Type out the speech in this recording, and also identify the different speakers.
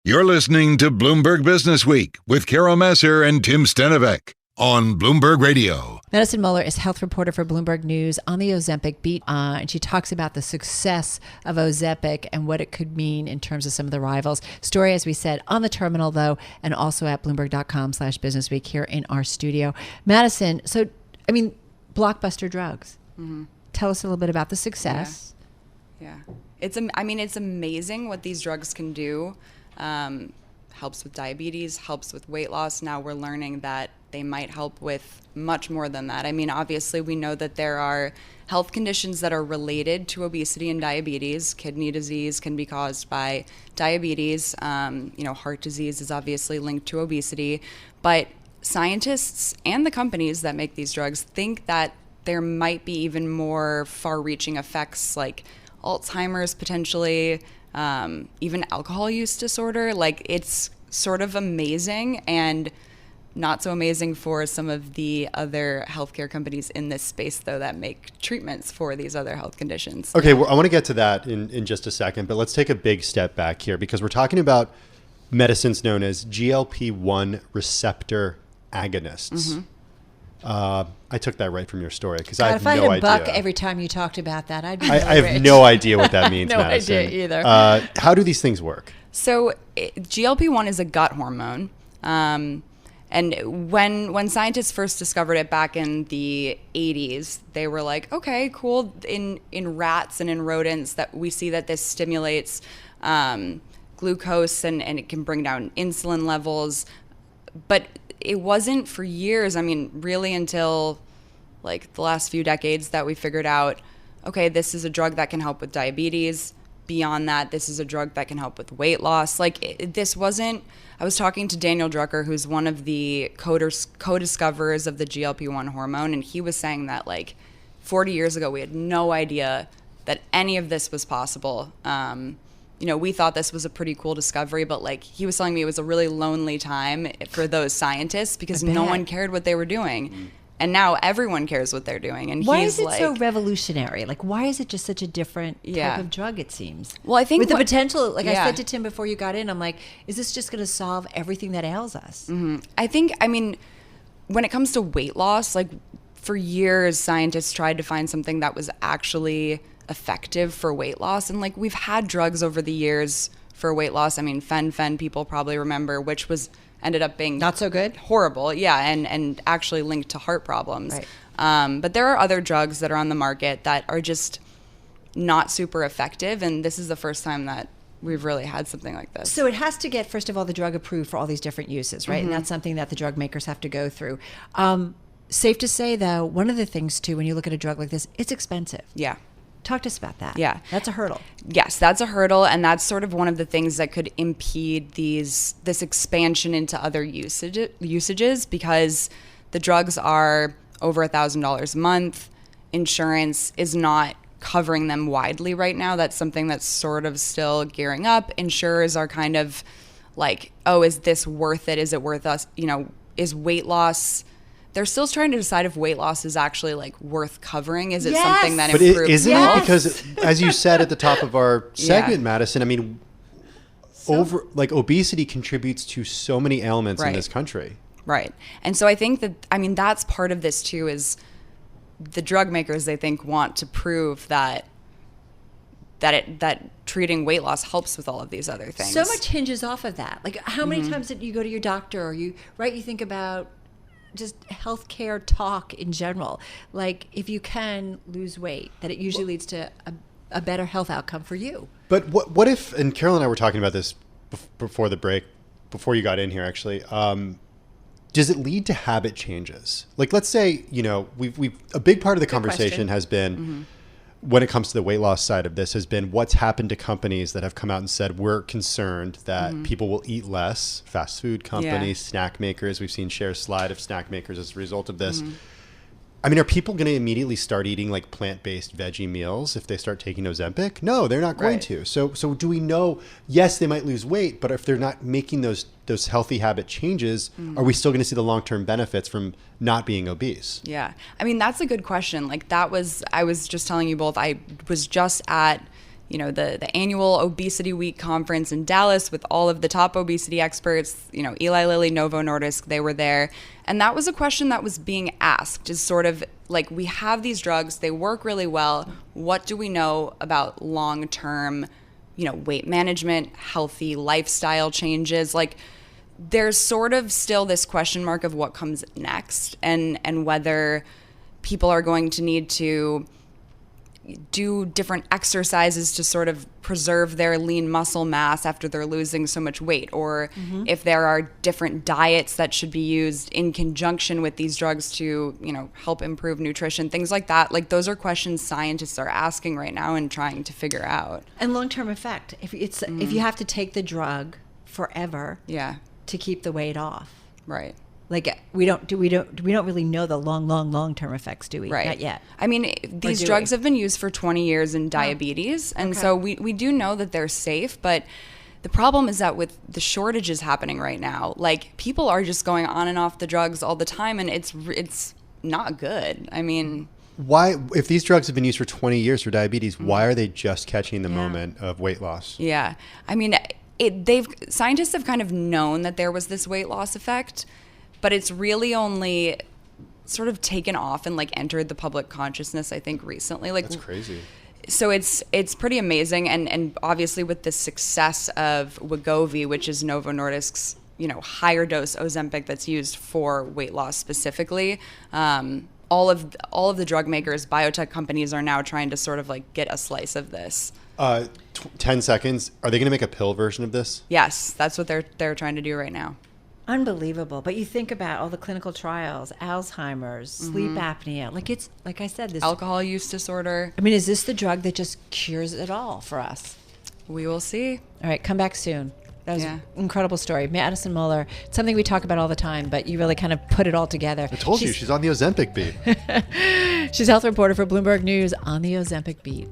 Speaker 1: You're listening to Bloomberg Businessweek with Massar and Tim Stenovec on Bloomberg Radio.
Speaker 2: Madison Muller is health reporter for Bloomberg News on the Ozempic beat, and she talks about the success of Ozempic and what it could mean in terms of some of the rivals. Story, as we said, on the terminal, though, and also at Bloomberg.com/Businessweek here in our studio. Madison, so, blockbuster drugs. Mm-hmm. Tell us a little bit about the success.
Speaker 3: Yeah. It's amazing what these drugs can do. Helps with diabetes, helps with weight loss. Now we're learning that they might help with much more than that. Obviously we know that there are health conditions that are related to obesity and diabetes. Kidney disease can be caused by diabetes. Heart disease is obviously linked to obesity. But scientists and the companies that make these drugs think that there might be even more far-reaching effects like Alzheimer's potentially, even alcohol use disorder. It's sort of amazing and not so amazing for some of the other healthcare companies in this space, though, that make treatments for these other health conditions.
Speaker 4: Okay, well, I want to get to that in just a second, but let's take a big step back here because we're talking about medicines known as GLP-1 receptor agonists. Mm-hmm. I took that right from your story because I have no idea.
Speaker 2: If I had a buck every time you talked about that, I'd be
Speaker 4: I have no idea what that means,
Speaker 2: no
Speaker 4: Madison.
Speaker 2: idea either.
Speaker 4: How do these things work?
Speaker 3: So GLP-1 is a gut hormone. And when scientists first discovered it back in the 80s, they were like, okay, cool. In rats and in rodents that we see that this stimulates glucose and it can bring down insulin levels. But it wasn't for years, really until the last few decades that we figured out, okay, this is a drug that can help with diabetes. Beyond that, this is a drug that can help with weight loss. This wasn't, I was talking to Daniel Drucker, who's one of the co-discoverers of the GLP-1 hormone, and he was saying that 40 years ago, we had no idea that any of this was possible. We thought this was a pretty cool discovery, but he was telling me it was a really lonely time for those scientists because no one cared what they were doing. And now everyone cares what they're doing. And
Speaker 2: why is it so revolutionary? Why is it just such a different type of drug, it seems?
Speaker 3: Well, I think
Speaker 2: with the potential, I said to Tim before you got in, I'm like, is this just going to solve everything that ails us?
Speaker 3: Mm-hmm. I think, when it comes to weight loss, for years, scientists tried to find something that was actually effective for weight loss. And we've had drugs over the years for weight loss. Fen people probably remember, which ended up being
Speaker 2: not so good,
Speaker 3: horrible, and actually linked to heart problems.
Speaker 2: Right.
Speaker 3: But there are other drugs that are on the market that are just not super effective, and this is the first time that we've really had something like this.
Speaker 2: So it has to get, first of all, the drug approved for all these different uses, right? Mm-hmm. And that's something that the drug makers have to go through. Safe to say, though, one of the things too, when you look at a drug like this, it's expensive.
Speaker 3: Yeah.
Speaker 2: Talk to us about that.
Speaker 3: Yeah.
Speaker 2: That's a hurdle.
Speaker 3: Yes, that's a hurdle, and that's sort of one of the things that could impede this expansion into other usages because the drugs are over $1,000 a month. Insurance is not covering them widely right now. That's something that's sort of still gearing up. Insurers are kind of like, oh, is this worth it? Is it worth us? Is weight loss... They're still trying to decide if weight loss is actually worth covering. Is it something that improves?
Speaker 4: But isn't it? Because as you said at the top of our segment, Madison, obesity contributes to so many ailments in this country.
Speaker 3: Right. And so I think that, that's part of this too, is the drug makers, they think, want to prove that treating weight loss helps with all of these other things.
Speaker 2: So much hinges off of that. How many times did you go to your doctor or you think about just healthcare talk in general, if you can lose weight, that it usually leads to a better health outcome for you. But
Speaker 4: what if, and Carol and I were talking about this before the break, before you got in here actually, does it lead to habit changes? Let's say, we've a big part of the conversation has been, when it comes to the weight loss side of this, has been what's happened to companies that have come out and said, we're concerned that people will eat less. Fast food companies, snack makers. We've seen shares slide of snack makers as a result of this. Are people going to immediately start eating plant-based veggie meals if they start taking Ozempic? No, they're not going to. So do we know, yes, they might lose weight, but if they're not making those healthy habit changes, are we still going to see the long-term benefits from not being obese?
Speaker 3: Yeah. That's a good question. I was just telling you both, I was just at the annual Obesity Week conference in Dallas with all of the top obesity experts, Eli Lilly, Novo Nordisk, they were there. And that was a question that was being asked, is sort of like, we have these drugs, they work really well. What do we know about long-term, weight management, healthy lifestyle changes? Like, there's sort of still this question mark of what comes next, and whether people are going to need to do different exercises to sort of preserve their lean muscle mass after they're losing so much weight, or if there are different diets that should be used in conjunction with these drugs to, help improve nutrition, things like that. Like, those are questions scientists are asking right now and trying to figure out.
Speaker 2: And long-term effect. If you have to take the drug forever, to keep the weight off,
Speaker 3: right?
Speaker 2: Like, we don't really know the long-term effects, do we?
Speaker 3: Right.
Speaker 2: Not yet.
Speaker 3: I mean, these drugs have been used for 20 years in diabetes, and so we do know that they're safe, but the problem is that with the shortages happening right now, like, people are just going on and off the drugs all the time, and it's not good. I mean,
Speaker 4: why, if these drugs have been used for 20 years for diabetes, why are they just catching the moment of weight loss?
Speaker 3: Yeah. I mean, scientists have kind of known that there was this weight loss effect, but it's really only sort of taken off and like entered the public consciousness, I think, recently. Like,
Speaker 4: that's crazy.
Speaker 3: So it's pretty amazing, and obviously with the success of Wegovy, which is Novo Nordisk's higher dose Ozempic that's used for weight loss specifically. All of the drug makers, biotech companies, are now trying to sort of like get a slice of this.
Speaker 4: 10 seconds. Are they going to make a pill version of this?
Speaker 3: Yes, that's what they're trying to do right now.
Speaker 2: Unbelievable. But you think about all the clinical trials, Alzheimer's, sleep apnea. Like I said, this
Speaker 3: alcohol use disorder.
Speaker 2: I mean, is this the drug that just cures it all for us?
Speaker 3: We will see.
Speaker 2: All right, come back soon. That was an incredible story. Madison Muller, it's something we talk about all the time, but you really kind of put it all together.
Speaker 4: I told you, she's on the Ozempic beat.
Speaker 2: She's health reporter for Bloomberg News on the Ozempic beat.